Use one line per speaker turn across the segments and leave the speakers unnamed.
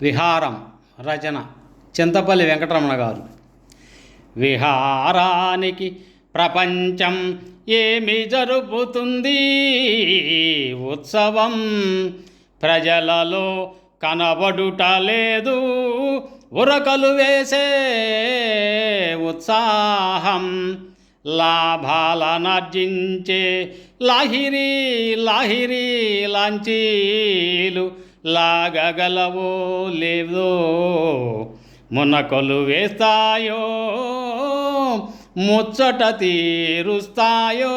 విహారం రచన చింతపల్లి వెంకటరమణ గారు. విహారానికి ప్రపంచం ఏమి జరుపుతుంది, ఉత్సవం ప్రజలలో కనబడుట లేదు, ఉరకలు వేసే ఉత్సాహం లాభాలనర్జించే లాహిరి లాహిరి లాంచీలు లాగగలవో లేదో, మునకలు వేస్తాయో ముచ్చట తీరుస్తాయో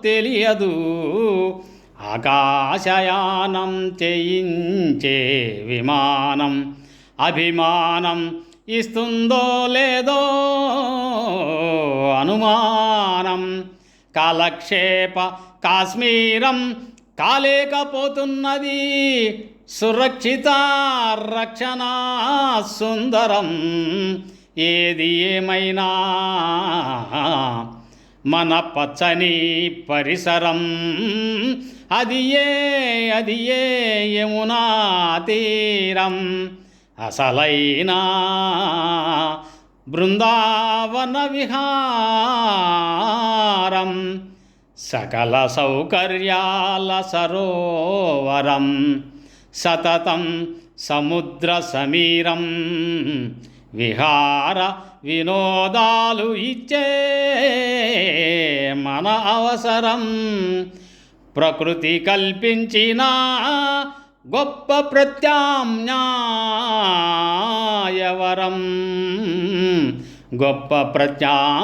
తెలియదు, ఆకాశయానం చేయించే విమానం అభిమానం ఇస్తుందో లేదో అనుమానం, కాలక్షేప కాశ్మీరం కాలేకపోతున్నది, సురక్షిత రక్షణ సుందరం ఏది ఏమైనా మన పచ్చని పరిసరం, అది ఏ యమునా తీరం, అసలైన బృందావన విహారం, సకల సౌకర్యాల సరోవరం, సతతం సముద్ర సమీరం, విహార వినోదాలు ఇచ్చే మన అవసరం, ప్రకృతి కల్పించిన గొప్ప ప్రత్యామ్నాయవరం, గొప్ప ప్రత్యామ్నాయవరం.